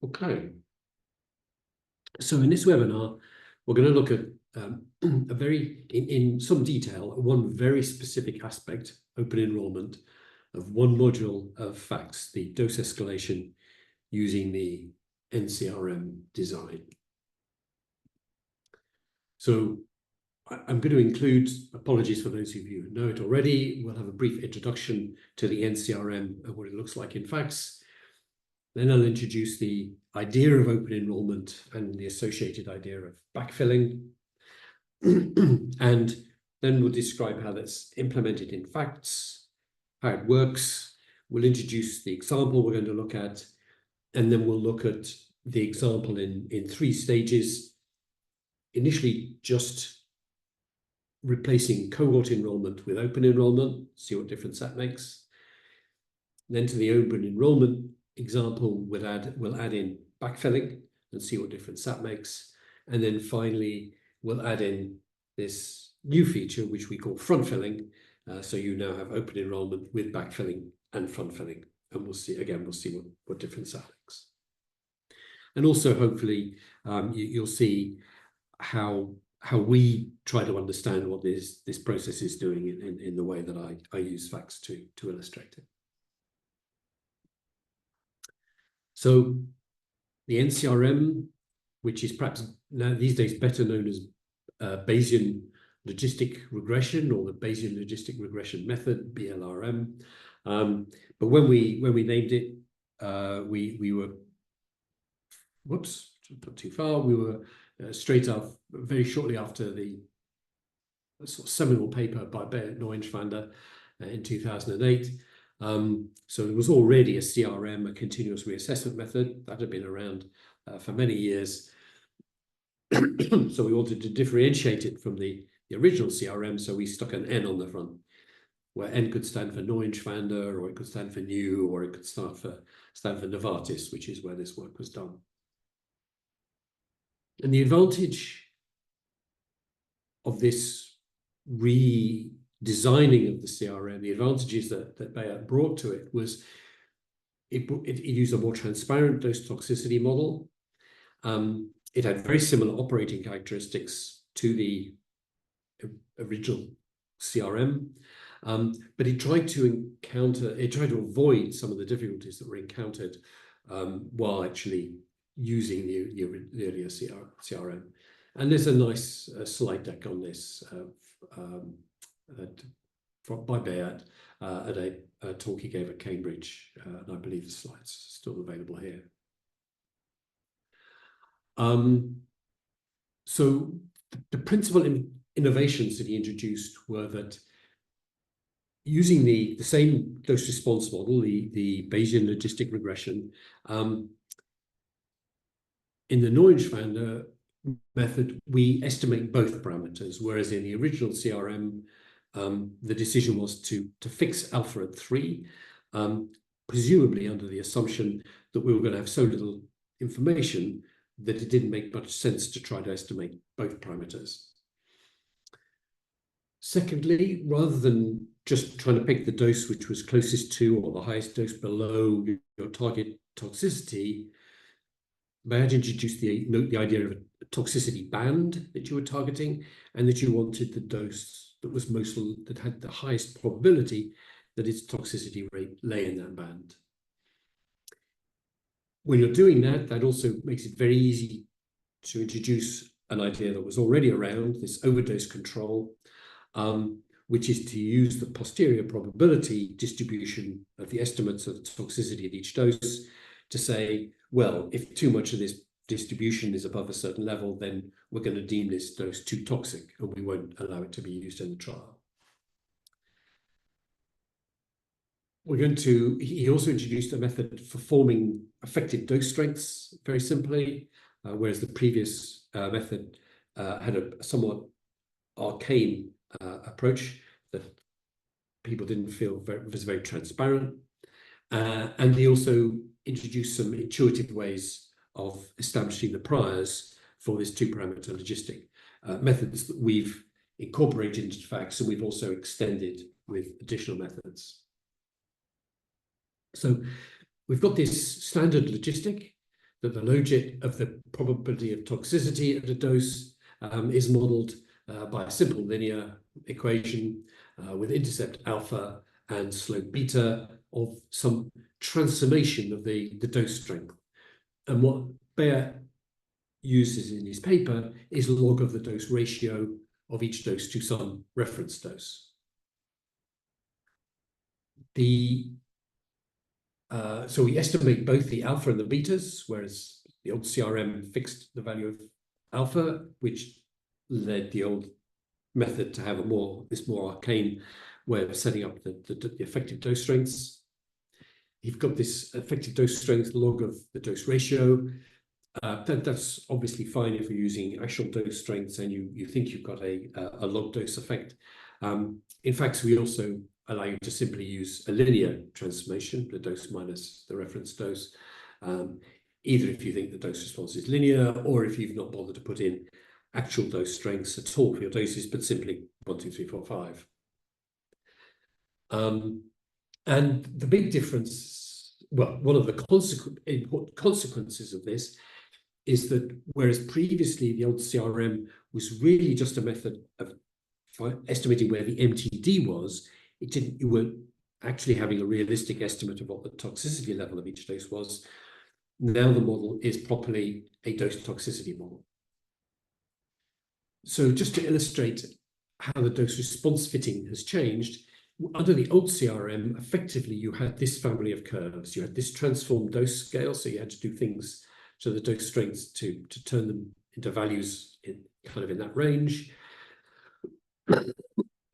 Okay. So in this webinar, we're going to look at in some detail, one very specific aspect, open enrollment, of one module of FACS, the dose escalation using the N-CRM design. So I'm going to include, apologies for those of you who know it already, we'll have a brief introduction to the N-CRM and what it looks like in FACS. Then I'll introduce the idea of open enrollment and the associated idea of backfilling. And then we'll describe how that's implemented in FACS, how it works. We'll introduce the example we're going to look at, and then we'll look at the example in 3 stages. Initially, just replacing cohort enrollment with open enrollment, see what difference that makes. Then to the open enrollment example, we'll add in backfilling and see what difference that makes. And then finally, we'll add in this new feature, which we call front filling. So you now have open enrollment with backfilling and front filling. And we'll see what difference that makes. And also, hopefully, you'll see how we try to understand what this process is doing in the way that I use FACS to illustrate it. So the N-CRM, which is perhaps now these days better known as Bayesian Logistic Regression, or the Bayesian Logistic Regression method, BLRM. But when we named it, we were, whoops, not too far. We were straight up, very shortly after the sort of seminal paper by Bayesian Logistic in 2008. So it was already a CRM, a continuous reassessment method that had been around for many years. So we wanted to differentiate it from the original CRM, so we stuck an N on the front, where N could stand for Neuenschwander, or it could stand for new, or it could stand for Novartis, which is where this work was done. And the advantage of this redesigning of the CRM, the advantages that Bayer brought to it was it used a more transparent dose toxicity model. It had very similar operating characteristics to the original CRM, but it tried to avoid some of the difficulties that were encountered while actually using the earlier CRM. And there's a nice slide deck on this by Bayer at a talk he gave at Cambridge, and I believe the slides are still available here. So the principal innovations that he introduced were that using the same dose response model, the Bayesian Logistic Regression, in the Neuenschwander method, we estimate both parameters, whereas in the original CRM, the decision was to fix alpha at 3, presumably under the assumption that we were going to have so little information that it didn't make much sense to try to estimate both parameters. Secondly, rather than just trying to pick the dose which was closest to or the highest dose below your target toxicity, Bayer introduced the idea of a toxicity band that you were targeting, and that you wanted the dose that had the highest probability that its toxicity rate lay in that band. When you're doing that, that also makes it very easy to introduce an idea that was already around, this overdose control, which is to use the posterior probability distribution of the estimates of the toxicity at each dose to say, well, if too much of this distribution is above a certain level, then we're going to deem this dose too toxic and we won't allow it to be used in the trial. He also introduced a method for forming effective dose strengths very simply, whereas the previous method had a somewhat arcane approach that people didn't feel was very transparent. And he also introduced some intuitive ways of establishing the priors for this 2-parameter logistic methods that we've incorporated into FACS, and we've also extended with additional methods. So we've got this standard logistic, that the logit of the probability of toxicity at a dose is modeled by a simple linear equation with intercept alpha and slope beta of some transformation of the dose strength. And what Bayer uses in his paper is log of the dose ratio of each dose to some reference dose. So we estimate both the alpha and the betas, whereas the old CRM fixed the value of alpha, which led the old method to have this more arcane way of setting up the effective dose strengths. You've got this effective dose strength log of the dose ratio. That's obviously fine if you're using actual dose strengths and you think you've got a log dose effect. In fact, we also allow you to simply use a linear transformation, the dose minus the reference dose, either if you think the dose response is linear or if you've not bothered to put in actual dose strengths at all for your doses, but simply 1, 2, 3, 4, 5. And the big difference, well, one of the important consequences of this is that whereas previously the old CRM was really just a method of estimating where the MTD was, you weren't actually having a realistic estimate of what the toxicity level of each dose was. Now the model is properly a dose toxicity model. So just to illustrate how the dose response fitting has changed, under the old CRM, effectively you had this family of curves. You had this transformed dose scale, so you had to do things to the dose strengths to turn them into values in that range.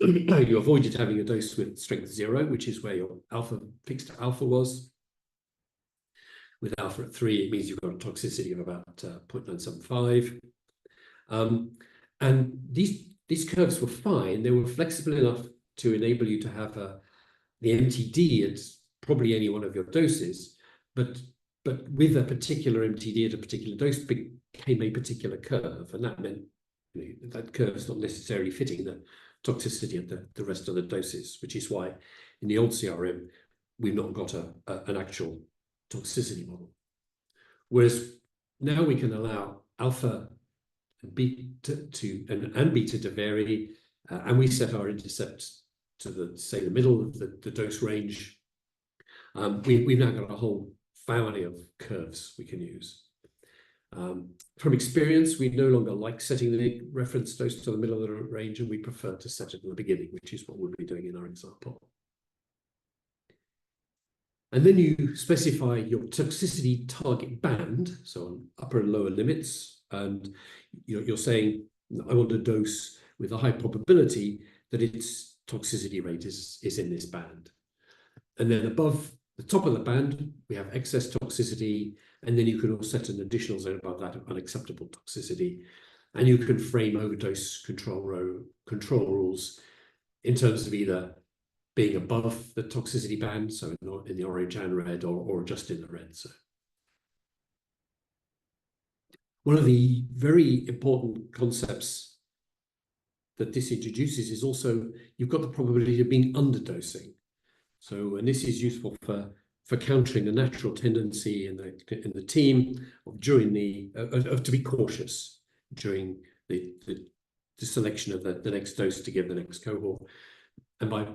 You avoided having a dose with strength 0, which is where your fixed alpha was. With alpha at 3, it means you've got a toxicity of about 0.975. And these curves were fine. They were flexible enough to enable you to have the MTD at probably any one of your doses, but with a particular MTD at a particular dose became a particular curve, and that meant that curve is not necessarily fitting the toxicity of the rest of the doses, which is why in the old CRM we've not got an actual toxicity model. Whereas now we can allow alpha and beta to vary, and we set our intercepts to say the middle of the dose range. We've now got a whole family of curves we can use. From experience, we no longer like setting the reference dose to the middle of the range, and we prefer to set it at the beginning, which is what we'll be doing in our example. And then you specify your toxicity target band, so on upper and lower limits, and you're saying, I want a dose with a high probability that its toxicity rate is in this band. And then above the top of the band, we have excess toxicity, and then you can also set an additional zone above that of unacceptable toxicity. And you can frame overdose control rules in terms of either being above the toxicity band, so in the orange and red, or just in the red. So one of the very important concepts that this introduces is also you've got the probability of being underdosing. So, and this is useful for countering the natural tendency in the team of to be cautious during the selection of the next dose to give the next cohort, and by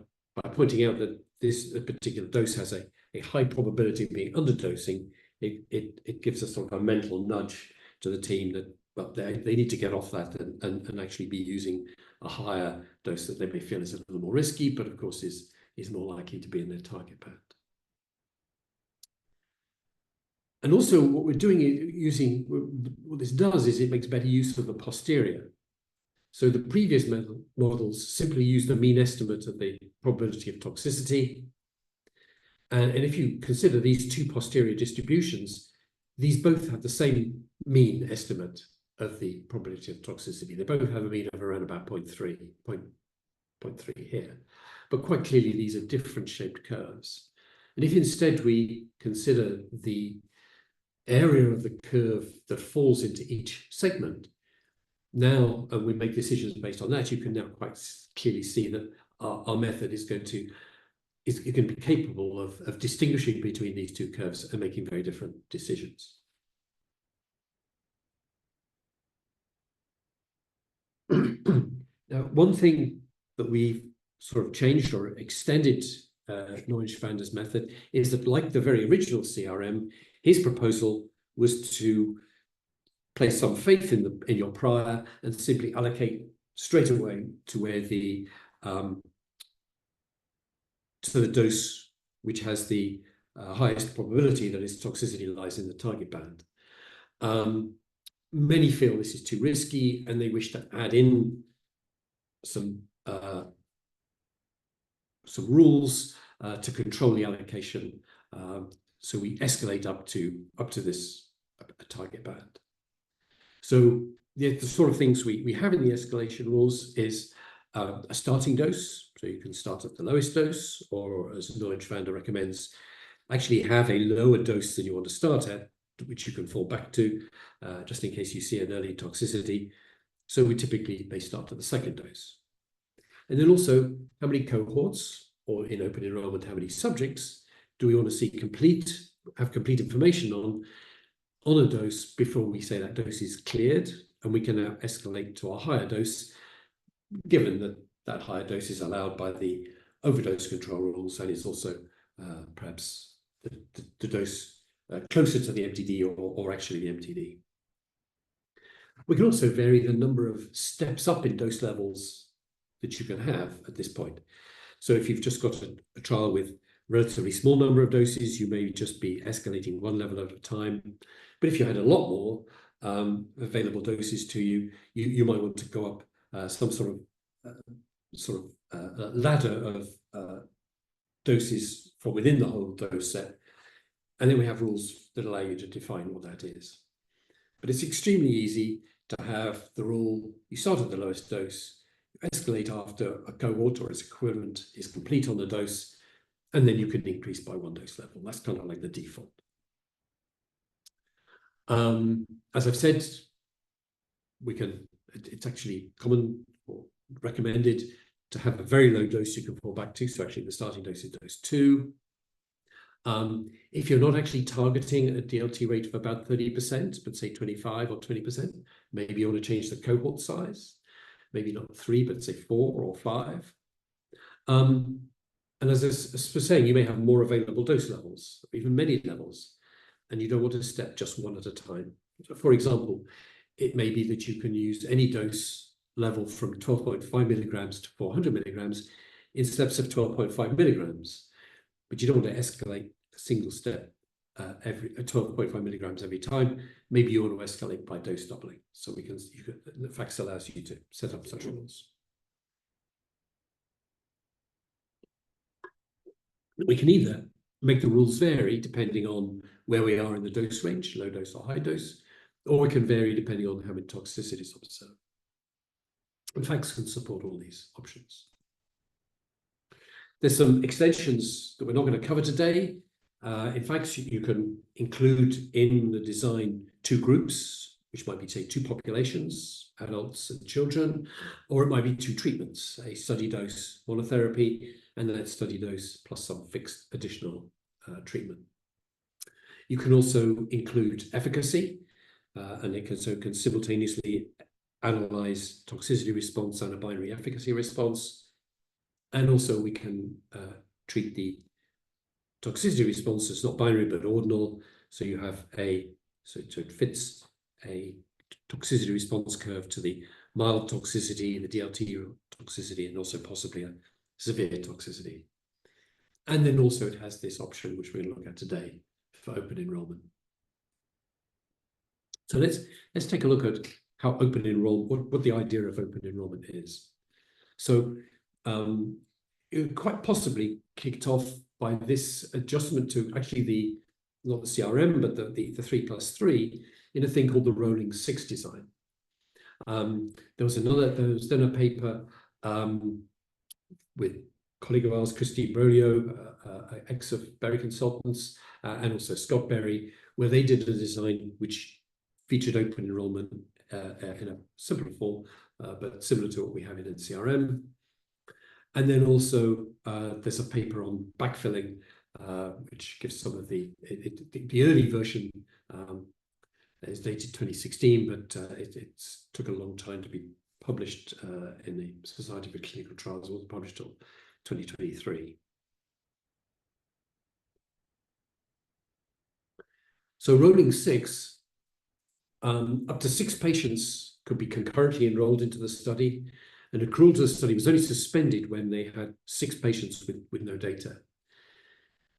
pointing out that this particular dose has a high probability of being underdosing, it gives us sort of a mental nudge to the team that they need to get off that and actually be using a higher dose that they may feel is a little more risky, but of course is more likely to be in their target band. And also what we're doing is what this does is it makes better use of the posterior. So the previous models simply use the mean estimate of the probability of toxicity. And if you consider these two posterior distributions, these both have the same mean estimate of the probability of toxicity. They both have a mean of around about 0.3 here. But quite clearly, these are different shaped curves. And if instead we consider the area of the curve that falls into each segment, now, and we make decisions based on that, you can now quite clearly see that our method is going to be capable of distinguishing between these two curves and making very different decisions. One thing that we've sort of changed or extended Knowledge Founder's method is that, like the very original CRM, his proposal was to place some faith in your prior and simply allocate straight away to where the to the dose which has the highest probability that its toxicity lies in the target band. Many feel this is too risky, and they wish to add in some rules to control the allocation. So we escalate up to this target band. So the sort of things we have in the escalation rules is a starting dose. So you can start at the lowest dose, or as Knowledge Founder recommends, actually have a lower dose than you want to start at, which you can fall back to, just in case you see an early toxicity. So we typically may start at the second dose. And then also, how many cohorts, or in open enrollment, how many subjects do we want to see have complete information on a dose before we say that dose is cleared, and we can now escalate to a higher dose, given that that higher dose is allowed by the overdose control rules and is also perhaps the dose closer to the MTD or actually the MTD. We can also vary the number of steps up in dose levels that you can have at this point. So if you've just got a trial with relatively small number of doses, you may just be escalating one level at a time. But if you had a lot more available doses to you, you might want to go up some sort of ladder of doses from within the whole dose set. And then we have rules that allow you to define what that is. But it's extremely easy to have the rule, you start at the lowest dose, you escalate after a cohort or its equivalent is complete on the dose, and then you can increase by one dose level. That's kind of like the default. As I've said, it's actually common or recommended to have a very low dose you can fall back to. So actually the starting dose is dose 2. If you're not actually targeting a DLT rate of about 30%, but say 25 or 20%, maybe you want to change the cohort size, maybe not 3, but say 4 or 5. And as I was saying, you may have more available dose levels, or even many levels, and you don't want to step just one at a time. So for example, it may be that you can use any dose level from 12.5 milligrams to 400 milligrams in steps of 12.5 milligrams, but you don't want to escalate a single step every 12.5 milligrams every time. Maybe you want to escalate by dose doubling. So the FACS allows you to set up such rules. We can either make the rules vary depending on where we are in the dose range, low dose or high dose, or we can vary depending on how many toxicities observed. And FACS can support all these options. There's some extensions that we're not going to cover today. In fact, you can include in the design 2 groups, which might be, say, 2 populations, adults and children, or it might be 2 treatments, a study dose monotherapy, and then a study dose plus some fixed additional treatment. You can also include efficacy, and it can simultaneously analyze toxicity response and a binary efficacy response. And also we can treat the toxicity response as not binary but ordinal. So you have so it fits a toxicity response curve to the mild toxicity, the DLT toxicity, and also possibly a severe toxicity. And then also it has this option, which we're going to look at today, for open enrollment. So let's take a look at how open enrollment, what the idea of open enrollment is. So it quite possibly kicked off by this adjustment to actually not the CRM, but the 3+3 in a thing called the rolling 6 design. There was then a paper with a colleague of ours, Christine Brolio, ex of Berry Consultants, and also Scott Berry, where they did a design which featured open enrollment in a simpler form, but similar to what we have in N-CRM. And then also there's a paper on backfilling, which gives some of the early version is dated 2016, but it took a long time to be published in the Society for Clinical Trials, wasn't published till 2023. So rolling 6, up to 6 patients could be concurrently enrolled into the study, and accrual to the study was only suspended when they had 6 patients with no data.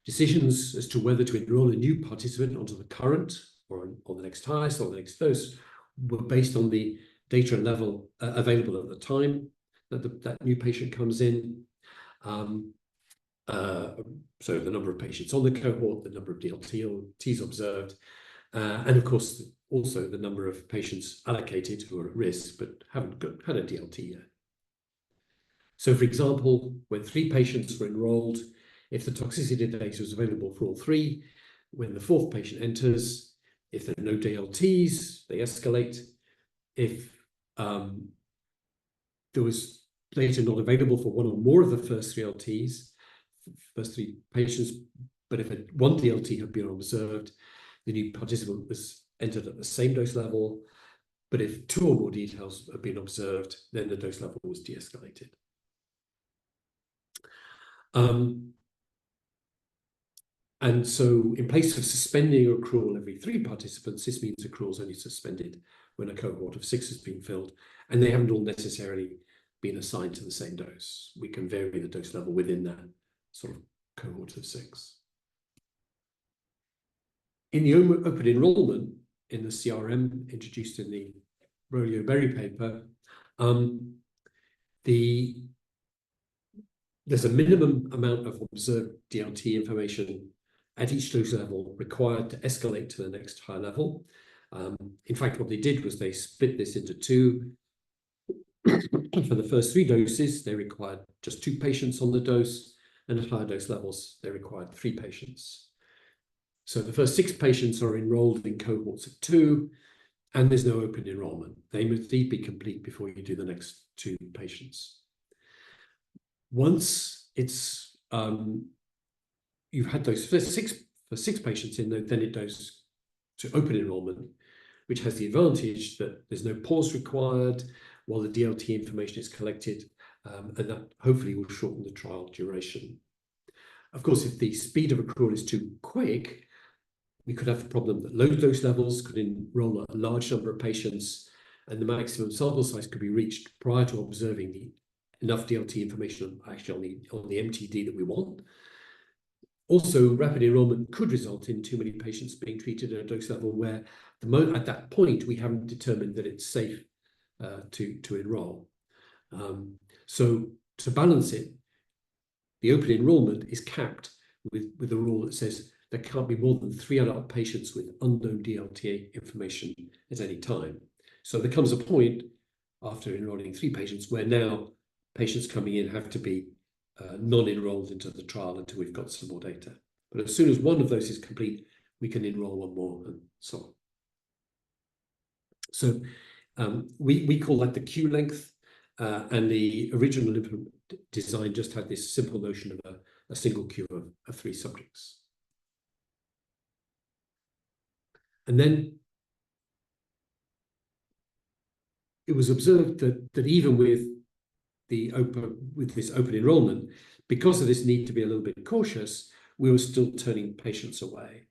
Decisions as to whether to enroll a new participant onto the current or on the next highest or the next dose were based on the data level available at the time that that new patient comes in. So the number of patients on the cohort, the number of DLTs observed, and of course also the number of patients allocated who are at risk but haven't had a DLT yet. So for example, when 3 patients were enrolled, if the toxicity data was available for all 3, when the 4th patient enters, if there are no DLTs, they escalate. If there was data not available for 1 or more of the first 3 patients, but if one DLT had been observed, the new participant was entered at the same dose level. But if 2 or more details had been observed, then the dose level was de-escalated. And so in place of suspending accrual every 3 participants, this means accrual is only suspended when a cohort of 6 has been filled, and they haven't all necessarily been assigned to the same dose. We can vary the dose level within that sort of cohort of 6. In the open enrollment in the CRM introduced in the Rolio-Berry paper, there's a minimum amount of observed DLT information at each dose level required to escalate to the next high level. In fact, what they did was they split this into 2. For the first 3 doses, they required just 2 patients on the dose, and at higher dose levels, they required 3 patients. So the first 6 patients are enrolled in cohorts of 2, and there's no open enrollment. They must be complete before you do the next 2 patients. Once it's you've had those first 6 patients in, then it goes to open enrollment, which has the advantage that there's no pause required while the DLT information is collected, and that hopefully will shorten the trial duration. Of course, if the speed of accrual is too quick, we could have the problem that low dose levels could enroll a large number of patients, and the maximum sample size could be reached prior to observing enough DLT information actually on the MTD that we want. Also, rapid enrollment could result in too many patients being treated at a dose level where at that point we haven't determined that it's safe to enroll. So to balance it, the open enrollment is capped with a rule that says there can't be more than 3 adult patients with unknown DLT information at any time. So there comes a point after enrolling 3 patients where now patients coming in have to be non-enrolled into the trial until we've got some more data. But as soon as one of those is complete, we can enroll 1 more and so on. So we call that the queue length, and the original design just had this simple notion of a single queue of 3 subjects. And then it was observed that even with this open enrollment, because of this need to be a little bit cautious, we were still turning patients away.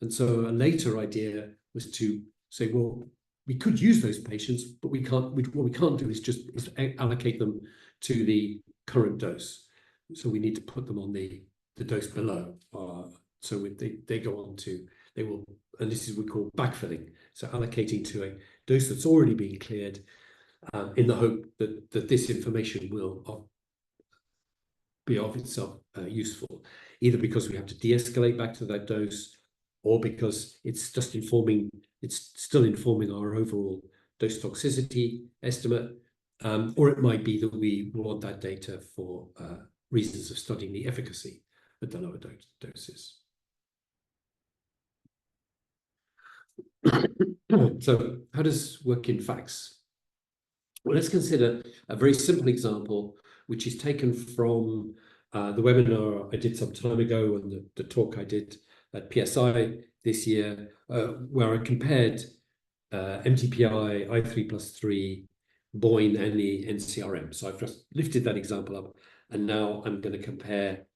And so a later idea was to say, well, we could use those patients, but what we can't do is allocate them to the current dose. So we need to put them on the dose below. So they go on to, they will, and this is what we call backfilling. So allocating to a dose that's already been cleared, in the hope that this information will be of itself useful, either because we have to de-escalate back to that dose, or because it's still informing our overall dose toxicity estimate, or it might be that we want that data for reasons of studying the efficacy at the lower doses. So how does it work in FACS? Well, let's consider a very simple example, which is taken from the webinar I did some time ago and the talk I did at PSI this year, where I compared MTPI, I3+3, BOIN and the N-CRM. So I've just lifted that example up, and now I'm going to compare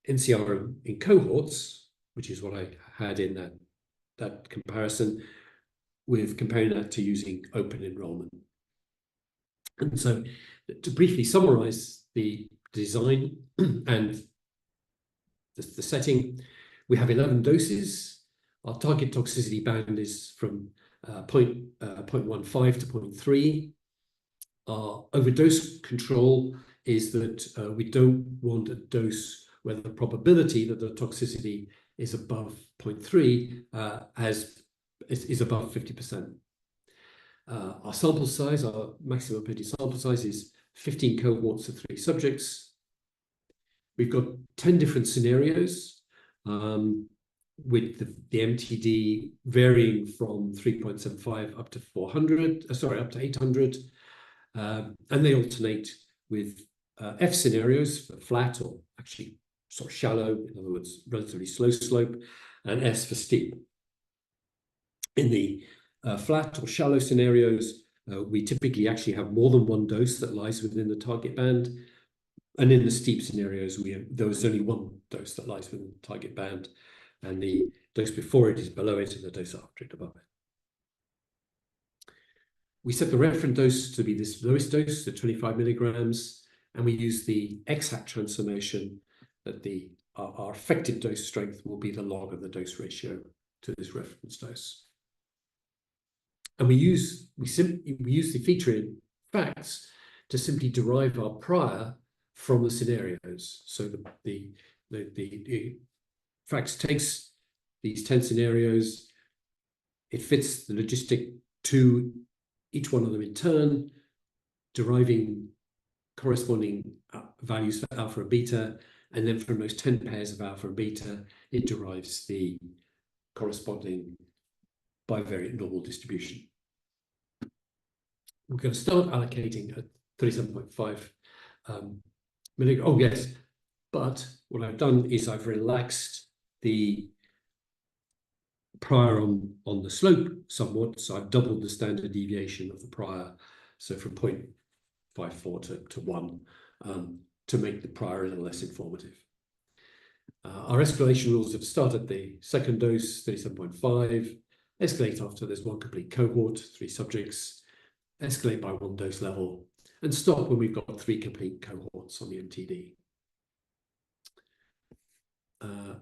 N-CRM in cohorts, which is what I had in that comparison, with comparing that to using open enrollment. And so to briefly summarize the design and the setting, we have 11 doses. Our target toxicity band is from 0.15 to 0.3. Our overdose control is that we don't want a dose where the probability that the toxicity is above 0.3 is above 50%. Our sample size, our maximum permitted sample size, is 15 cohorts of 3 subjects. We've got 10 different scenarios, with the MTD varying from 3.75 up to 800. And they alternate with F scenarios for flat, or actually sort of shallow, in other words, relatively slow slope, and S for steep. In the flat or shallow scenarios, we typically actually have more than one dose that lies within the target band. And in the steep scenarios, there is only one dose that lies within the target band, and the dose before it is below it, and the dose after it above it. We set the reference dose to be this lowest dose, the 25 milligrams, and we use the x-hat transformation that our effective dose strength will be the log of the dose ratio to this reference dose. And we use the feature in facts to simply derive our prior from the scenarios. So the facts takes these 10 scenarios, it fits the logistic to each one of them in turn, deriving corresponding values for alpha and beta, and then from those 10 pairs of alpha and beta, it derives the corresponding bivariate normal distribution. We're going to start allocating at 37.5 milligrams. Oh, yes. But what I've done is I've relaxed the prior on the slope somewhat. So I've doubled the standard deviation of the prior. So from 0.54 to 1 to make the prior a little less informative. Our escalation rules have started the second dose, 37.5, escalate after there's one complete cohort, 3 subjects, escalate by 1 dose level, and stop when we've got 3 complete cohorts on the MTD.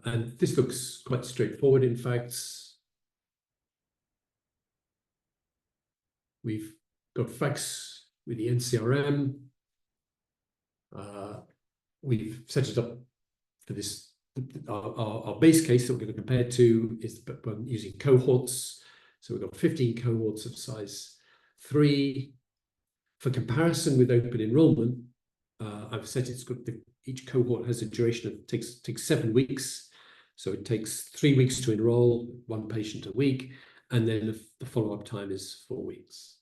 And this looks quite straightforward in facts. We've got facts with the N-CRM. We've set it up for this. Our base case that we're going to compare to is using cohorts. So we've got 15 cohorts of size 3. For comparison with open enrollment, I've said each cohort has a duration of takes 7 weeks. So it takes 3 weeks to enroll, 1 patient a week, and then the follow-up time is 4 weeks.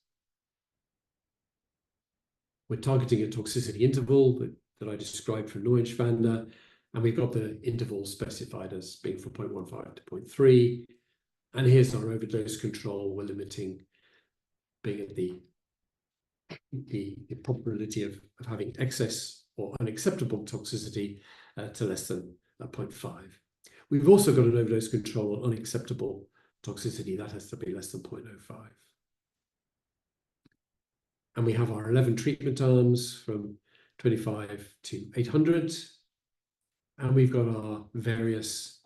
We're targeting a toxicity interval that I described from Neuenschwander, and we've got the interval specified as being from 0.15 to 0.3. And here's our overdose control. We're limiting being at the probability of having excess or unacceptable toxicity to less than 0.5. We've also got an overdose control on unacceptable toxicity. That has to be less than 0.05. And we have our 11 treatment arms from 25 to 800. And we've got our various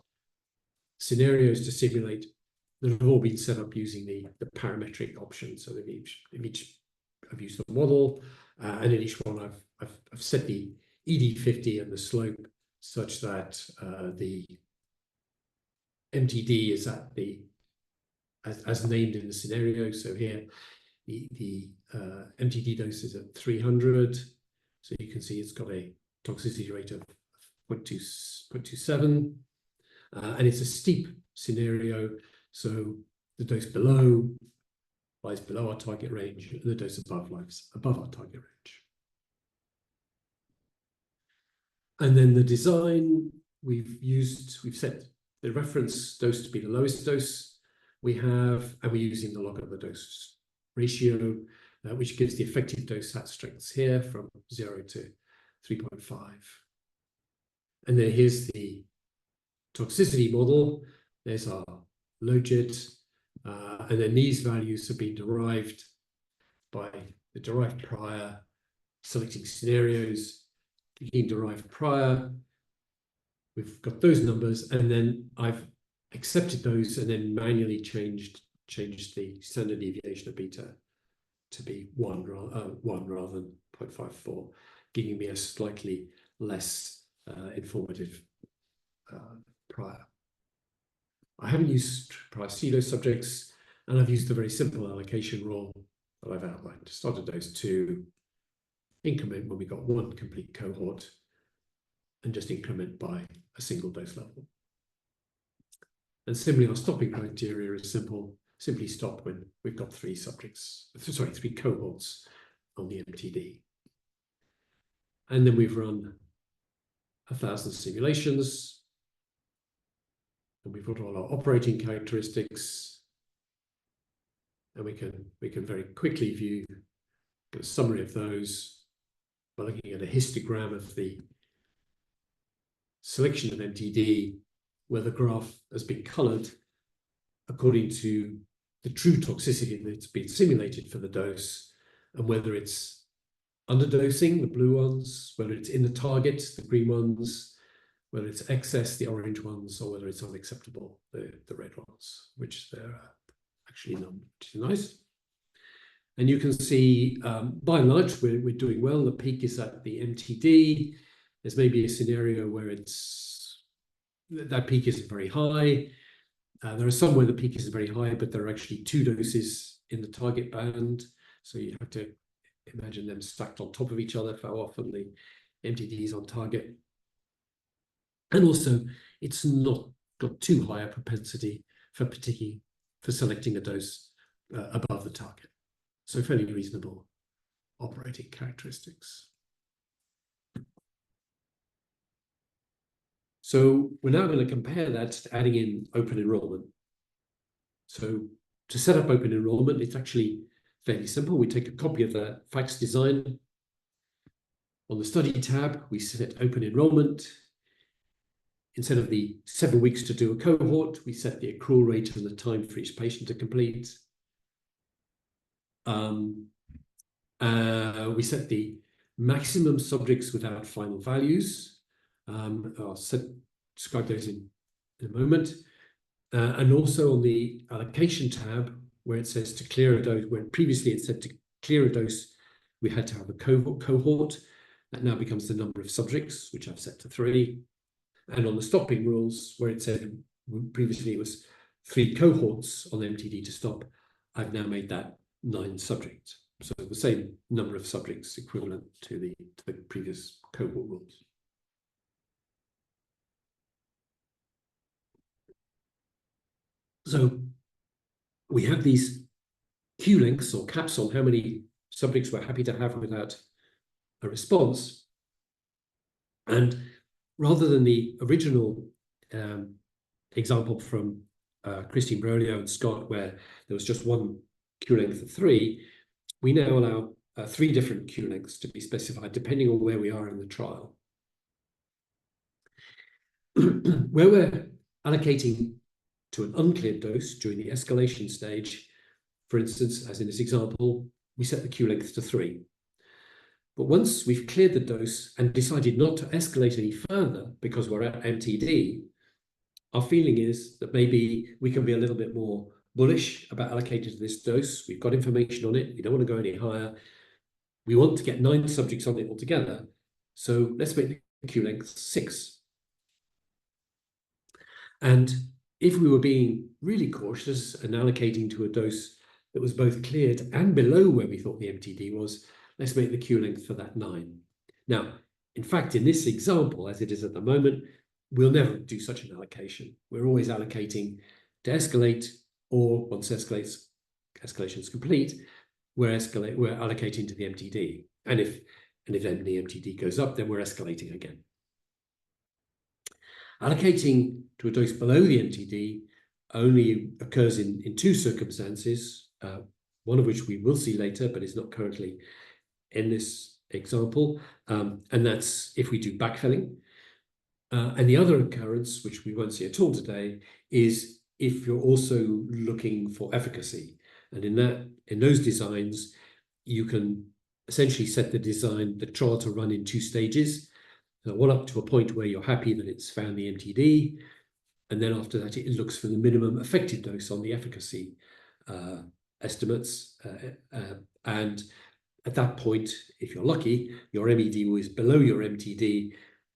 scenarios to simulate that have all been set up using the parametric option. So I've used the model, and in each one I've set the ED50 and the slope such that the MTD is at as named in the scenario. So here the MTD dose is at 300. So you can see it's got a toxicity rate of 0.27, and it's a steep scenario. So the dose below lies below our target range, and the dose above lies above our target range. And then the design, we've set the reference dose to be the lowest dose we have, and we're using the log of the dose ratio which gives the effective dose sat strengths here from 0 to 3.5. And then here's the toxicity model. There's our logit, and then these values have been derived by the derived prior, selecting scenarios, clicking derived prior. We've got those numbers, and then I've accepted those and then manually changed the standard deviation of beta to be 1 rather than 0.54, giving me a slightly less informative prior. I haven't used prior pseudo subjects, and I've used a very simple allocation rule that I've outlined. Started dose 2, increment when we got 1 complete cohort, and just increment by a single dose level. And similarly, our stopping criteria is simple. Simply stop when we've got 3 cohorts on the MTD. And then we've run 1,000 simulations, and we've got all our operating characteristics, and we can very quickly view a summary of those by looking at a histogram of the selection of MTD, where the graph has been colored according to the true toxicity that's been simulated for the dose, and whether it's underdosing, the blue ones, whether it's in the target, the green ones, whether it's excess, the orange ones, or whether it's unacceptable, the red ones, which they're actually numbered, which is nice. And you can see, by and large, we're doing well. The peak is at the MTD. There's maybe a scenario where that peak isn't very high. There are some where the peak isn't very high, but there are actually 2 doses in the target band. So you have to imagine them stacked on top of each other for how often the MTD is on target. And also, it's not got too high a propensity for selecting a dose above the target. So fairly reasonable operating characteristics. So we're now going to compare that to adding in open enrollment. So to set up open enrollment, it's actually fairly simple. We take a copy of the FACS design. On the study tab, we set open enrollment. Instead of the 7 weeks to do a cohort, we set the accrual rate and the time for each patient to complete. We set the maximum subjects without final values. I'll describe those in a moment. And also on the allocation tab, where it says to clear a dose, where previously it said to clear a dose, we had to have a cohort. That now becomes the number of subjects, which I've set to 3. And on the stopping rules, where it said previously it was 3 cohorts on MTD to stop, I've now made that 9 subjects. So the same number of subjects equivalent to the previous cohort rules. So we have these Q lengths or caps on how many subjects we're happy to have without a response. And rather than the original example from Christine Brolio and Scott, where there was just 1 Q length of 3, we now allow 3 different Q lengths to be specified depending on where we are in the trial. Where we're allocating to an uncleared dose during the escalation stage, for instance, as in this example, we set the Q length to 3. But once we've cleared the dose and decided not to escalate any further because we're at MTD, our feeling is that maybe we can be a little bit more bullish about allocating to this dose. We've got information on it. We don't want to go any higher. We want to get 9 subjects on it altogether. So let's make the Q length 6. And if we were being really cautious and allocating to a dose that was both cleared and below where we thought the MTD was, let's make the Q length for that 9. Now, in fact, in this example, as it is at the moment, we'll never do such an allocation. We're always allocating to escalate, or once escalation is complete, we're allocating to the MTD. And if then the MTD goes up, then we're escalating again. Allocating to a dose below the MTD only occurs in 2 circumstances. one of which we will see later, but is not currently in this example, and that's if we do backfilling. And the other occurrence, which we won't see at all today, is if you're also looking for efficacy. And in those designs, you can essentially set the trial to run in 2 stages. So one up to a point where you're happy that it's found the MTD, and then after that, it looks for the minimum effective dose on the efficacy estimates. And at that point, if you're lucky, your MED is below your MTD,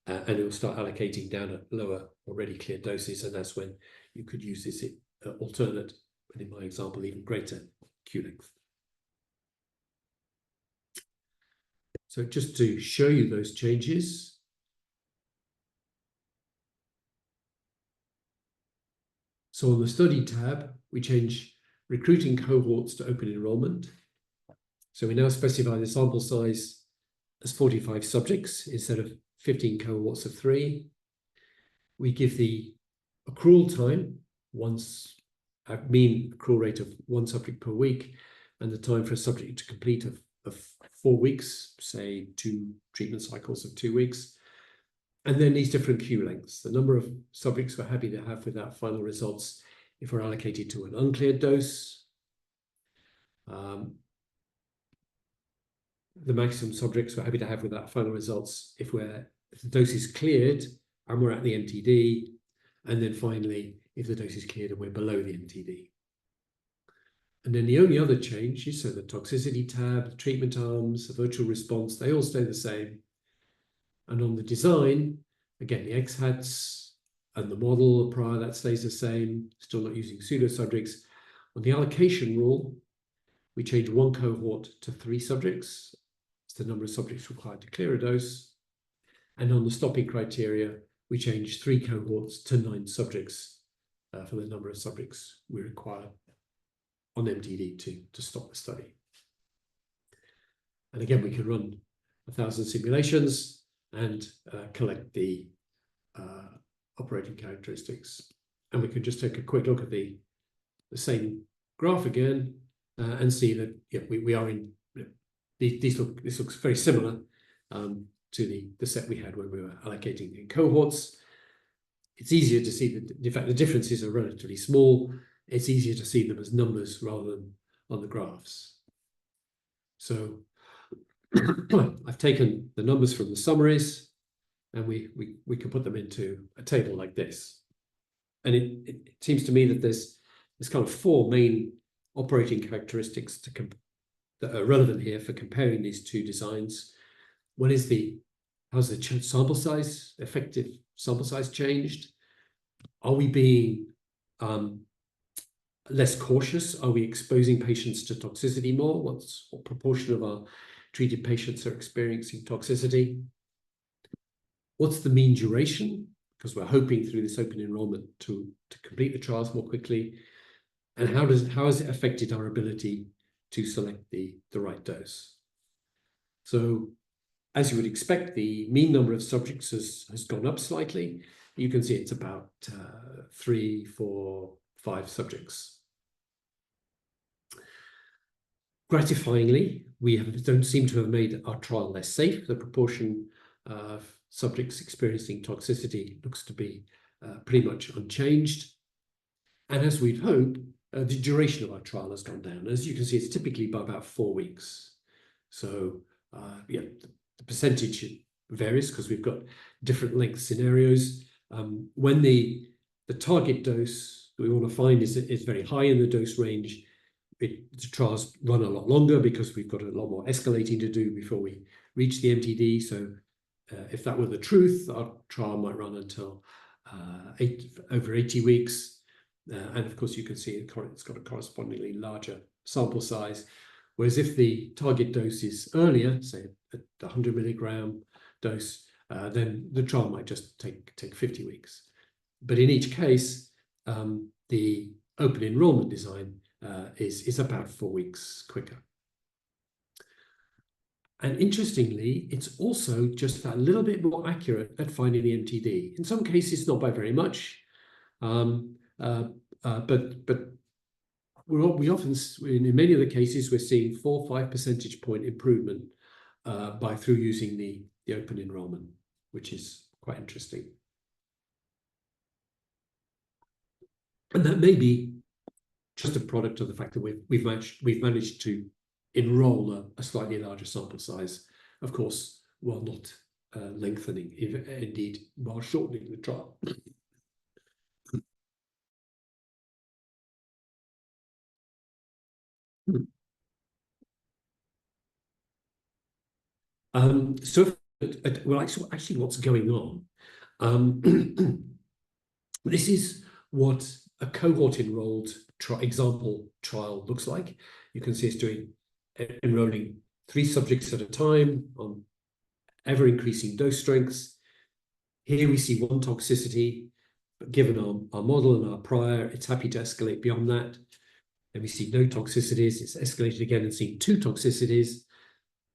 and it will start allocating down at lower already cleared doses, and that's when you could use this alternate, and in my example, even greater Q length. So just to show you those changes. So on the study tab, we change recruiting cohorts to open enrollment. So we now specify the sample size as 45 subjects instead of 15 cohorts of 3. We give the accrual time, a mean accrual rate of 1 subject per week, and the time for a subject to complete of 4 weeks, say 2 treatment cycles of 2 weeks. And then these different Q lengths, the number of subjects we're happy to have without final results if we're allocated to an uncleared dose, the maximum subjects we're happy to have without final results if the dose is cleared and we're at the MTD, and then finally if the dose is cleared and we're below the MTD. And then the only other changes, so the toxicity tab, the treatment arms, the virtual response, they all stay the same. And on the design, again, the X-hats and the model prior, that stays the same, still not using pseudo subjects. On the allocation rule, we change 1 cohort to 3 subjects. It's the number of subjects required to clear a dose. And on the stopping criteria, we change 3 cohorts to 9 subjects for the number of subjects we require on MTD to stop the study. And again, we can run 1,000 simulations and collect the operating characteristics. And we can just take a quick look at the same graph again and see that we are in, this looks very similar to the set we had when we were allocating in cohorts. It's easier to see that, in fact, the differences are relatively small. It's easier to see them as numbers rather than on the graphs. So I've taken the numbers from the summaries, and we can put them into a table like this. And it seems to me that there's kind of 4 main operating characteristics that are relevant here for comparing these 2 designs. One is how's the sample size, effective sample size changed? Are we being less cautious? Are we exposing patients to toxicity more? What proportion of our treated patients are experiencing toxicity? What's the mean duration? Because we're hoping through this open enrollment to complete the trials more quickly. And how has it affected our ability to select the right dose? So as you would expect, the mean number of subjects has gone up slightly. You can see it's about 3, 4, 5 subjects. Gratifyingly, we don't seem to have made our trial less safe. The proportion of subjects experiencing toxicity looks to be pretty much unchanged. And as we'd hoped, the duration of our trial has gone down. As you can see, it's typically by about 4 weeks. So the percentage varies because we've got different length scenarios. When the target dose we want to find is very high in the dose range, the trials run a lot longer because we've got a lot more escalating to do before we reach the MTD. So if that were the truth, our trial might run until over 80 weeks. And of course, you can see it's got a correspondingly larger sample size. Whereas if the target dose is earlier, say at the 100 milligram dose, then the trial might just take 50 weeks. But in each case, the open enrollment design is about 4 weeks quicker. And interestingly, it's also just a little bit more accurate at finding the MTD. In some cases, not by very much, but we often, in many of the cases, we're seeing 4 or 5 percentage point improvement through using the open enrollment, which is quite interesting. And that may be just a product of the fact that we've managed to enroll a slightly larger sample size, of course, while not lengthening, indeed, while shortening the trial. Well, actually, what's going on? This is what a cohort enrolled example trial looks like. You can see it's enrolling 3 subjects at a time on ever increasing dose strengths. Here we see 1 toxicity, but given our model and our prior, it's happy to escalate beyond that. Then we see no toxicities. It's escalated again and seen 2 toxicities.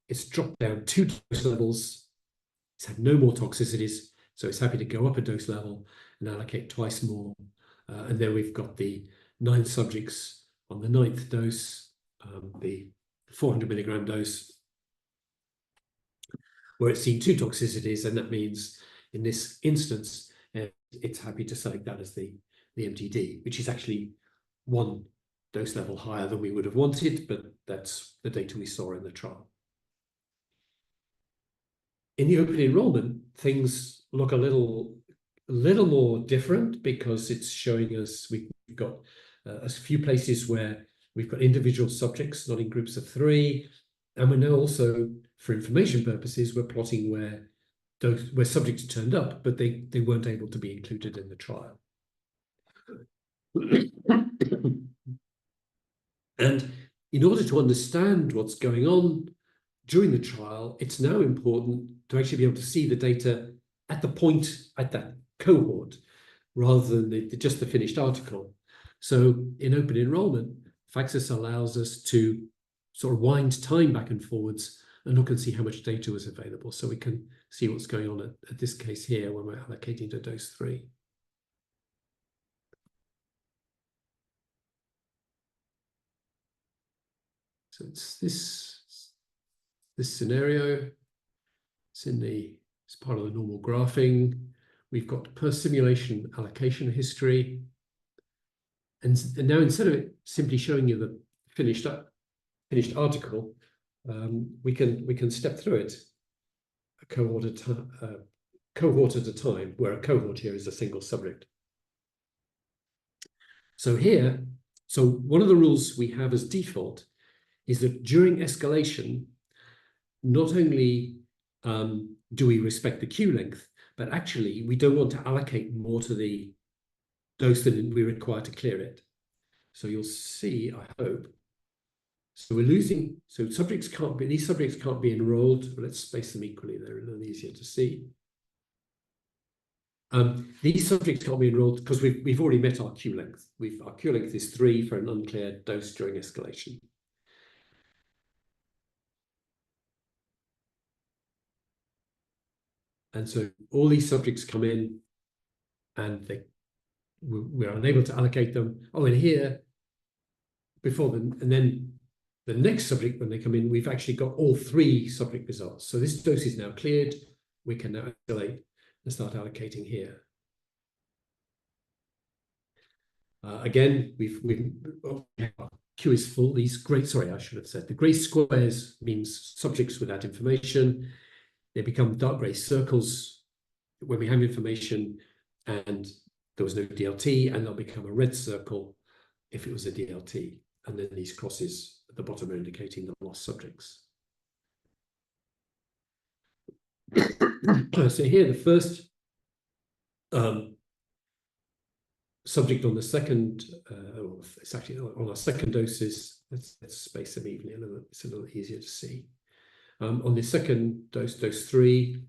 It's dropped down 2 dose levels. It's had no more toxicities, so it's happy to go up a dose level and allocate twice more. And then we've got the 9 subjects on the 9th dose, the 400 milligram dose, where it's seen 2 toxicities, and that means in this instance, it's happy to select that as the MTD, which is actually 1 dose level higher than we would have wanted, but that's the data we saw in the trial. In the open enrollment, things look a little more different because it's showing us we've got a few places where we've got individual subjects, not in groups of 3, and we're now also, for information purposes, we're plotting where subjects turned up, but they weren't able to be included in the trial. And in order to understand what's going on during the trial, it's now important to actually be able to see the data at that cohort, rather than just the finished article. So in open enrollment, FACSIS allows us to sort of wind time back and forwards and look and see how much data was available. So we can see what's going on at this case here when we're allocating to dose 3. So it's this scenario. It's part of the normal graphing. We've got per simulation allocation history. And now, instead of it simply showing you the finished article, we can step through it a cohort at a time, where a cohort here is a single subject. So one of the rules we have as default is that during escalation, not only do we respect the queue length, but actually we don't want to allocate more to the dose than we require to clear it. So you'll see, I hope. So we're losing, so these subjects can't be enrolled, but let's space them equally, they're a little easier to see. These subjects can't be enrolled because we've already met our queue length. Our queue length is 3 for an uncleared dose during escalation. And so all these subjects come in and we're unable to allocate them. Oh, and here, and then the next subject, when they come in, we've actually got all 3 subject results. So this dose is now cleared. We can now escalate and start allocating here. Again, our queue is full. I should have said the gray squares means subjects without information. They become dark gray circles when we have information and there was no DLT, and they'll become a red circle if it was a DLT. And then these crosses at the bottom are indicating the lost subjects. So here, the first subject on the second, it's actually on our second doses. Let's space them evenly. It's a little easier to see. On the second dose, dose 3,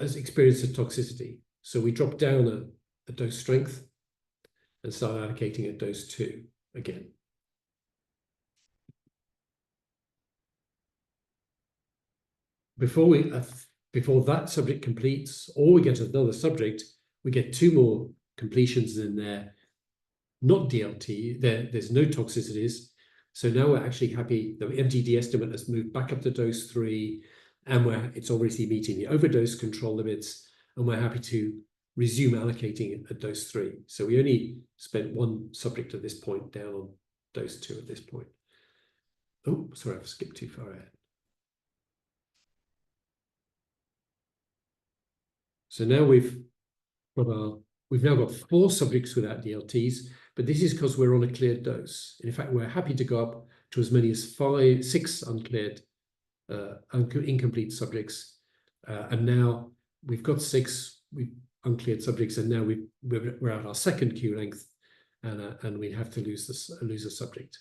has experienced a toxicity. So we drop down a dose strength and start allocating at dose 2 again. Before that subject completes, or we get another subject, we get 2 more completions in there. not DLT, there's no toxicities. So now we're actually happy. The MTD estimate has moved back up to dose 3, and it's obviously meeting the overdose control limits, and we're happy to resume allocating it at dose 3. So we only spent 1 subject at this point, down on dose 2 at this point. Oh, sorry, I've skipped too far ahead. So now we've now got 4 subjects without DLTs, but this is because we're on a cleared dose. In fact, we're happy to go up to as many as 6 uncleared, incomplete subjects, and now we've got 6 uncleared subjects, and now we're at our second queue length, and we have to lose a subject.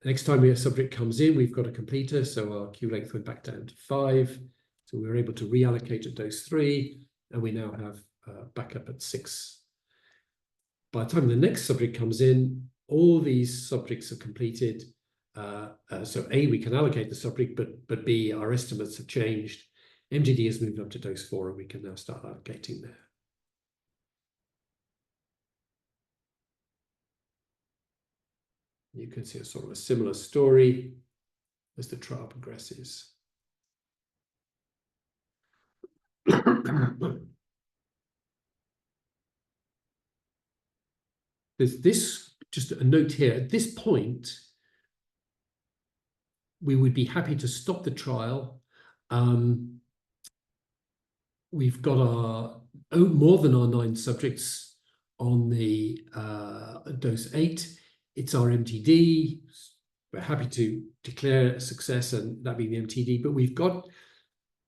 Next time a subject comes in, we've got a completer, so our queue length went back down to 5. So we were able to reallocate at dose 3, and we now have backup at 6. By the time the next subject comes in, all these subjects are completed. So A, we can allocate the subject, but B, our estimates have changed. MTD has moved up to dose 4, and we can now start allocating there. You can see a sort of a similar story as the trial progresses. There's this, just a note here, at this point, we would be happy to stop the trial. We've got more than our 9 subjects on the dose 8. It's our MTD. We're happy to declare a success, and that being the MTD, but we've got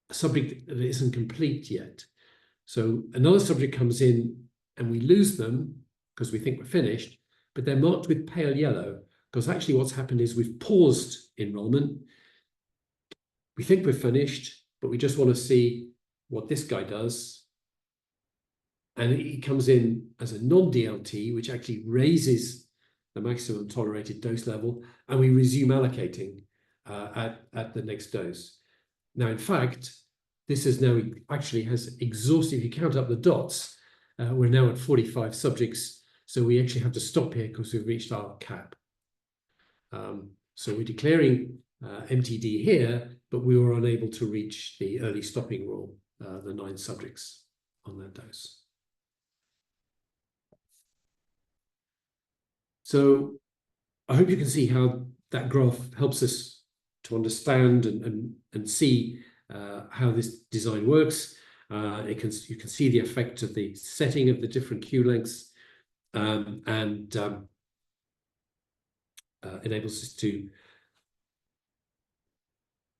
a subject that isn't complete yet. So another subject comes in and we lose them because we think we're finished, but they're marked with pale yellow because actually what's happened is we've paused enrollment. We think we're finished, but we just want to see what this guy does. And he comes in as a non-DLT, which actually raises the maximum tolerated dose level, and we resume allocating at the next dose. Now, in fact, this is now actually has exhausted, if you count up the dots, we're now at 45 subjects, so we actually have to stop here because we've reached our cap. So we're declaring MTD here, but we were unable to reach the early stopping rule, the 9 subjects on that dose. So I hope you can see how that graph helps us to understand and see how this design works. You can see the effect of the setting of the different queue lengths, and enables us to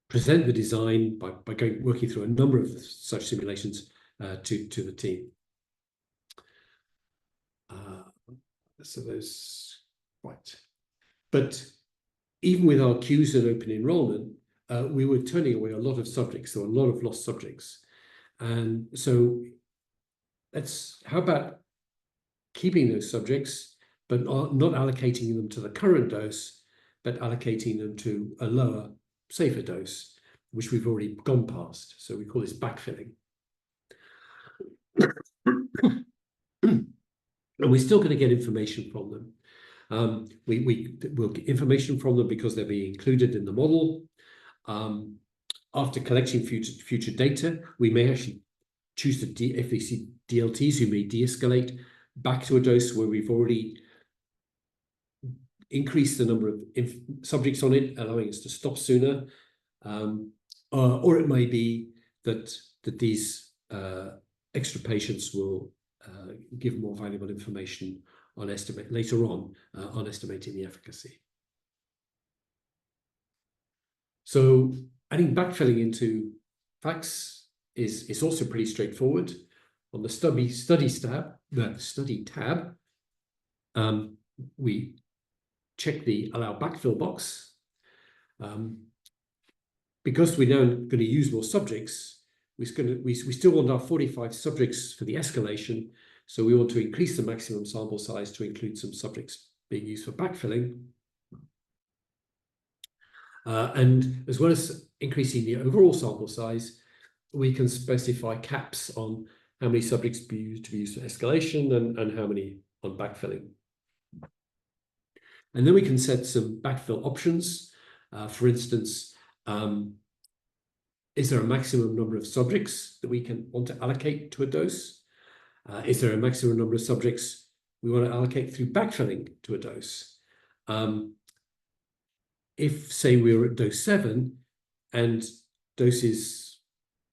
present the design by working through a number of such simulations to the team. So those, right. But even with our queues and open enrollment, we were turning away a lot of subjects, so a lot of lost subjects. And so how about keeping those subjects, but not allocating them to the current dose, but allocating them to a lower, safer dose, which we've already gone past. So we call this backfilling. And we're still going to get information from them. We'll get information from them because they'll be included in the model. After collecting future data, we may actually choose to, if we see DLTs, we may de-escalate back to a dose where we've already increased the number of subjects on it, allowing us to stop sooner. Or it may be that these extra patients will give more valuable information on later on estimating the efficacy. So adding backfilling into FACS is also pretty straightforward. On the study tab, we check the allow backfill box. Because we're now going to use more subjects, we still want our 45 subjects for the escalation, so we want to increase the maximum sample size to include some subjects being used for backfilling. And as well as increasing the overall sample size, we can specify caps on how many subjects to be used for escalation and how many backfilling. And then we can set some backfill options. For instance, is there a maximum number of subjects that we want to allocate to a dose? Is there a maximum number of subjects we want to allocate through backfilling to a dose? If, say, we're at dose 7 and doses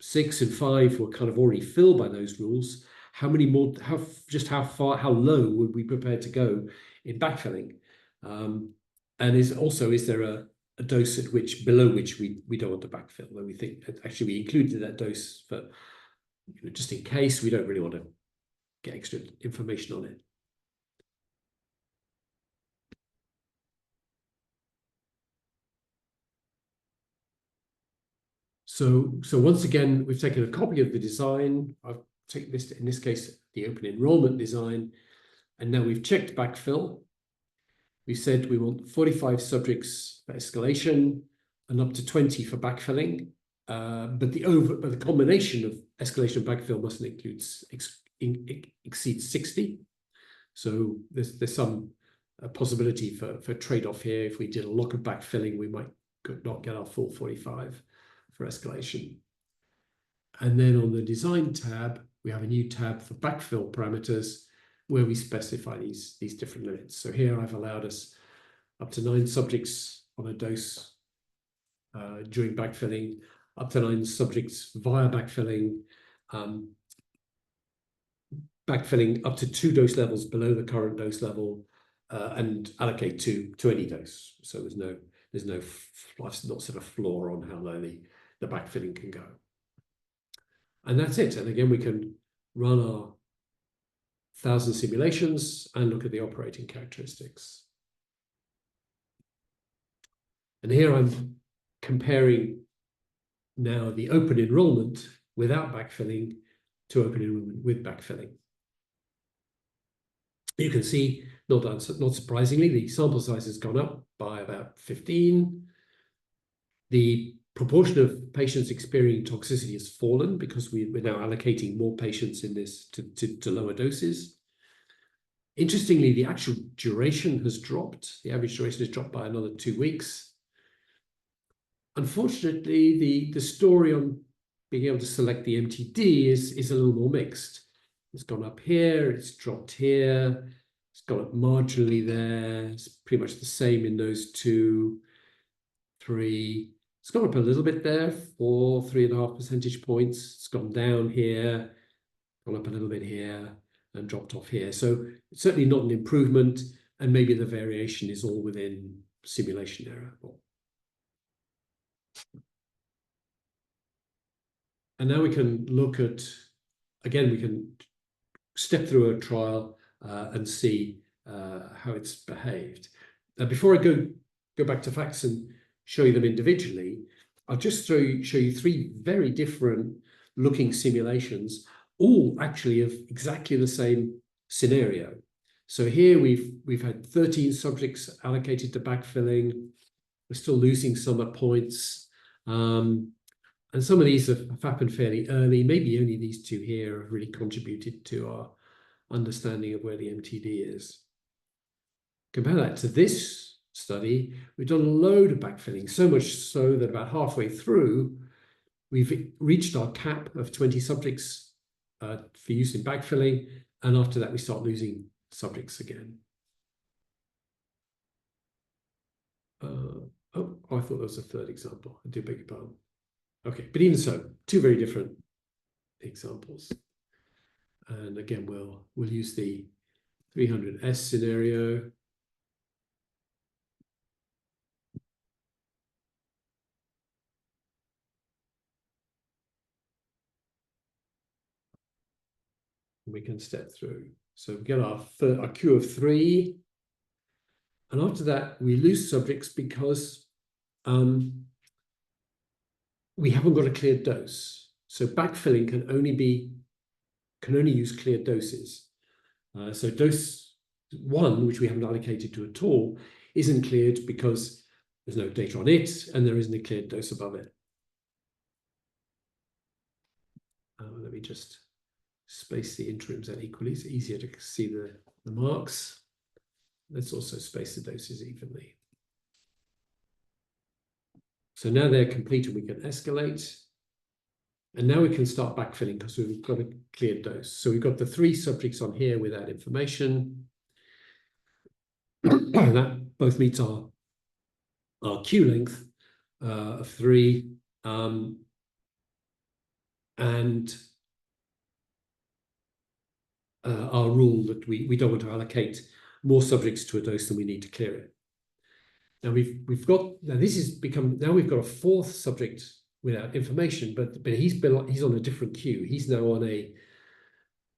6 and 5 were kind of already filled by those rules, how many more, how low would we be prepared to go in backfilling? And is there a dose at below which we don't want to backfill, where we think that actually we included that dose for, just in case we don't really want to get extra information on it. So once again, we've taken a copy of the design. I've taken this, in this case, the open enrollment design, and now we've checked backfill. We said we want 45 subjects for escalation and up to 20 for backfilling. But the combination of escalation and backfill mustn't exceed 60. So there's some possibility for trade-off here. If we did a lot of backfilling, we might not get our full 45 for escalation. And then on the design tab, we have a new tab for backfill parameters where we specify these different limits. So here I've allowed us up to 9 subjects on a dose during backfilling, up to 9 subjects via backfilling, backfilling up to 2 dose levels below the current dose level, and allocate to any dose. So there's no sort of floor on how low the backfilling can go. And that's it. And again, we can run our 1,000 simulations and look at the operating characteristics. And here I'm comparing now the open enrollment without backfilling to open enrollment with backfilling. You can see, not surprisingly, the sample size has gone up by about 15. The proportion of patients experiencing toxicity has fallen because we're now allocating more patients in this to lower doses. Interestingly, the actual duration has dropped. The average duration has dropped by another 2 weeks. Unfortunately, the story on being able to select the MTD is a little more mixed. It's gone up here, it's dropped here, it's gone up marginally there. It's pretty much the same in those 2, 3. It's gone up a little bit there, 4, 3.5 percentage points. It's gone down here, gone up a little bit here, and dropped off here. So it's certainly not an improvement, and maybe the variation is all within simulation error. And now we can look at, again, we can step through a trial and see how it's behaved. Now, before I go back to facts and show you them individually, I'll just show you 3 very different looking simulations, all actually of exactly the same scenario. So here we've had 13 subjects allocated to backfilling. We're still losing some at points. And some of these have happened fairly early. Maybe only these 2 here have really contributed to our understanding of where the MTD is. Compare that to this study. We've done a load of backfilling, so much so that about halfway through, we've reached our cap of 20 subjects for use in backfilling. And after that, we start losing subjects again. Oh, I thought there was a 3rd example. I do beg your pardon. Okay, but even so, 2 very different examples. And again, we'll use the 300S scenario. And we can step through. So we get our Q of 3. And after that, we lose subjects because we haven't got a cleared dose. So backfilling can only use cleared doses. So dose 1, which we haven't allocated to at all, isn't cleared because there's no data on it and there isn't a cleared dose above it. Let me just space the interims out equally. It's easier to see the the marks. Let's also space the doses evenly. So now they're complete and we can escalate. And now we can start backfilling because we've got a cleared dose. So we've got the 3 subjects on here with that information. That both meets our queue length of 3. And our rule that we don't want to allocate more subjects to a dose than we need to clear it. Now we've got now we've got a 4th subject without information, but he's on a different queue. He's now on a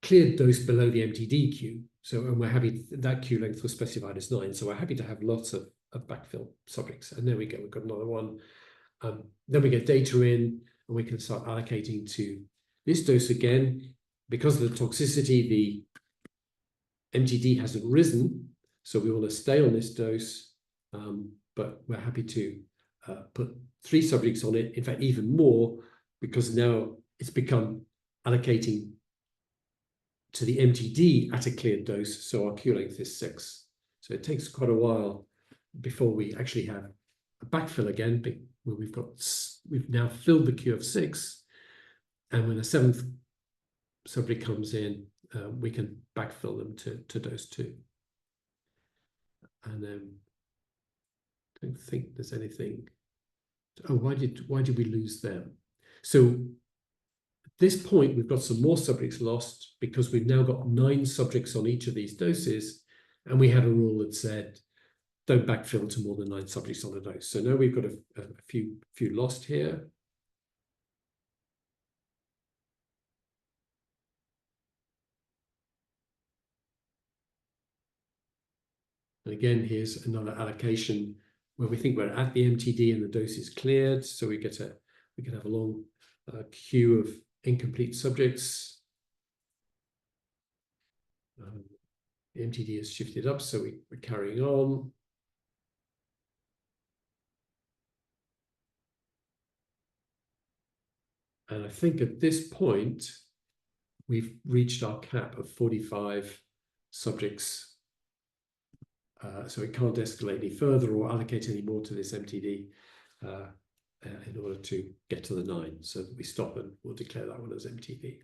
cleared dose below the MTD queue. So, and we're happy that queue length was specified as 9. So we're happy to have lots of backfill subjects. And there we go. We've got another one. Then we get data in, and we can start allocating to this dose again. Because of the toxicity, the MTD hasn't risen, so we want to stay on this dose, but we're happy to put 3 subjects on it, in fact, even more, because now it's become allocating to the MTD at a cleared dose, so our queue length is 6. So it takes quite a while before we actually have a backfill again, where we've now filled the queue of 6, and when a 7th subject comes in, we can backfill them to dose 2. And then I don't think there's anything. Oh, why did we lose them? So at this point, we've got some more subjects lost because we've now got 9 subjects on each of these doses, and we had a rule that said don't backfill to more than 9 subjects on a dose. So now we've got a few lost here. And again, here's another allocation where we think we're at the MTD and the dose is cleared. So we can have a long queue of incomplete subjects. The MTD has shifted up, so we're carrying on. And I think at this point, we've reached our cap of 45 subjects. So it can't escalate any further or allocate any more to this MTD in order to get to the 9. So that we stop and we'll declare that one as MTD.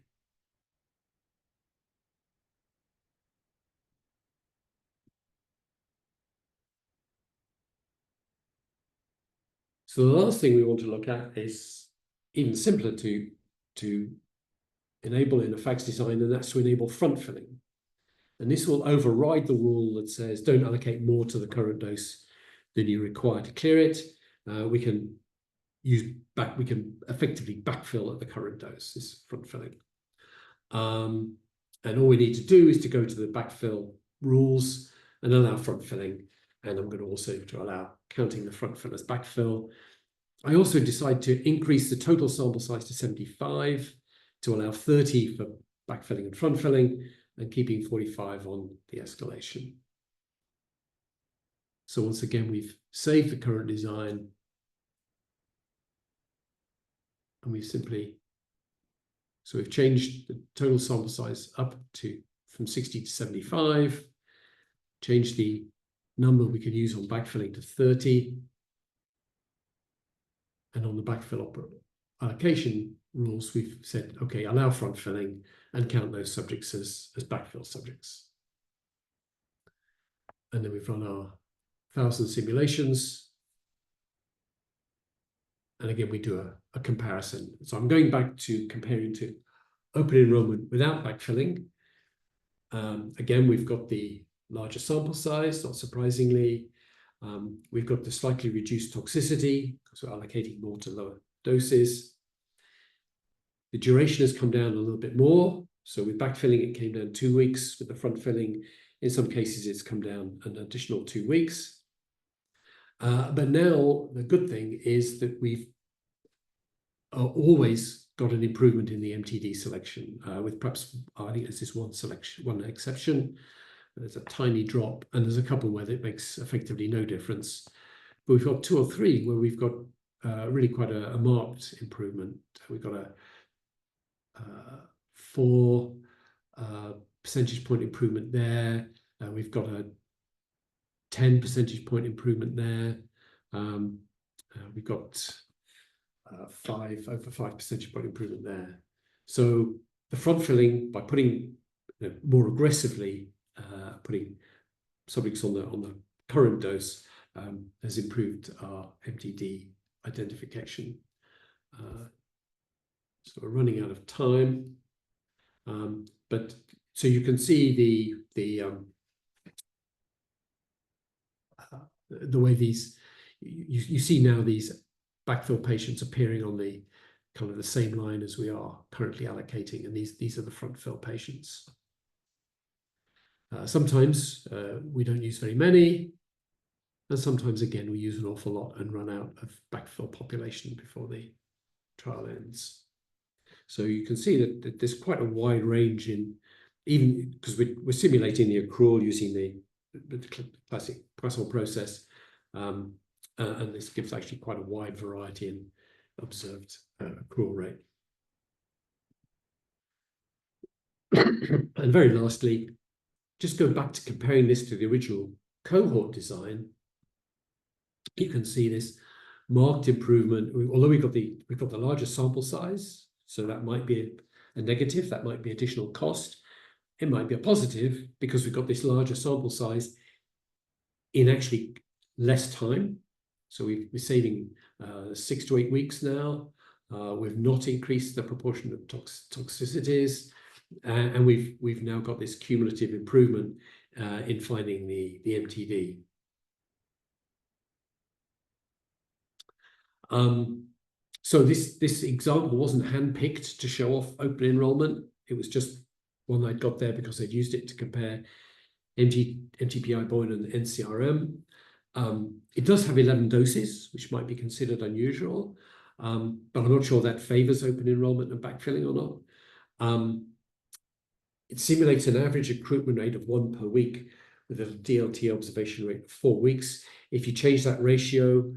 So the last thing we want to look at is even simpler to enable in a fax design, and that's to enable front filling. And this will override the rule that says don't allocate more to the current dose than you require to clear it. We can effectively backfill at the current dose, this front filling. And all we need to do is to go to the backfill rules and allow front filling. And I'm going to also allow counting the front fill as backfill. I also decide to increase the total sample size to 75 to allow 30 for backfilling and front filling, and keeping 45 on the escalation. So once again, we've saved the current design, and we've changed the total sample size up from 60 to 75, changed the number we can use on backfilling to 30, and on the backfill allocation rules, we've said, okay, allow front filling and count those subjects as backfill subjects. And then we've run our 1,000 simulations. And again, we do a comparison. So I'm going back to comparing to open enrollment without backfilling. Again, we've got the larger sample size, not surprisingly. We've got the slightly reduced toxicity because we're allocating more to lower doses. The duration has come down a little bit more. So with backfilling, it came down 2 weeks. With the front filling, in some cases, it's come down an additional 2 weeks. But now the good thing is that we've always got an improvement in the MTD selection, with perhaps, I think there's this one exception. There's a tiny drop, and there's a couple where it makes effectively no difference. But we've got 2 or 3 where we've got really quite a marked improvement. We've got a 4 percentage point improvement there, We've got a 10 percentage point improvement there. We've got over 5 percentage point improvement there. So the front filling, by putting more aggressively, putting subjects on the current dose, has improved our MTD identification. So we're running out of time, but so you can see the way these you see now these backfill patients appearing on the kind of the same line as we are currently allocating, and these are the front fill patients. Sometimes we don't use very many, and sometimes again we use an awful lot and run out of backfill population before the trial ends. So you can see that there's quite a wide range in, even because we're simulating the accrual using the classic Poisson process, and this gives actually quite a wide variety in observed accrual rate. And very lastly, just go back to comparing this to the original cohort design. You can see this marked improvement, although we've got the larger sample size, so that might be a negative, that might be additional cost. It might be a positive because we've got this larger sample size in actually less time. So we're saving 6 to 8 weeks now. We've not increased the proportion of toxicities, and we've now got this cumulative improvement in finding the MTD. So this example wasn't handpicked to show off open enrollment. It was just one I'd got there because I'd used it to compare MTPI Boyne and N-CRM. It does have 11 doses, which might be considered unusual, but I'm not sure that favors open enrollment and backfilling or not. It simulates an average recruitment rate of 1 per week with a DLT observation rate of 4 weeks. If you change that ratio,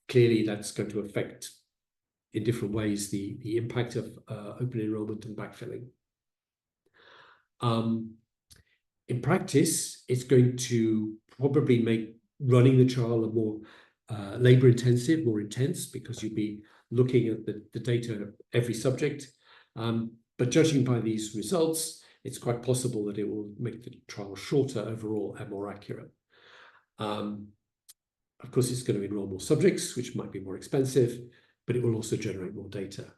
clearly that's going to affect in different ways the impact of open enrollment and backfilling. In practice, it's going to probably make running the trial a more labor intensive, more intense, because you'd be looking at the data of every subject. But judging by these results, it's quite possible that it will make the trial shorter overall and more accurate. Of course, it's going to enroll more subjects, which might be more expensive, but it will also generate more data.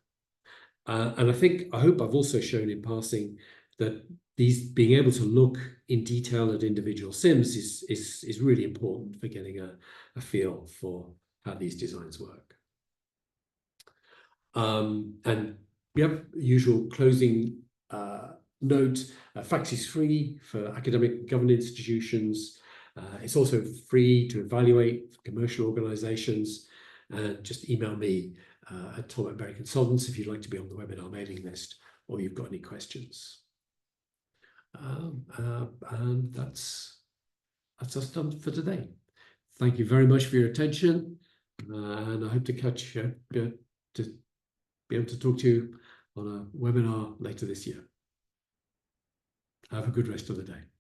And I hope I've also shown in passing that being able to look in detail at individual sims is really important for getting a feel for how these designs work. And we have the usual closing note. FACS is free for academic government institutions. It's also free to evaluate for commercial organizations. And just email me at Tom@Berry Consultants if you'd like to be on the webinar mailing list or you've got any questions. And that's us done for today. Thank you very much for your attention, and I hope to catch you, to be able to talk to you on a webinar later this year. Have a good rest of the day.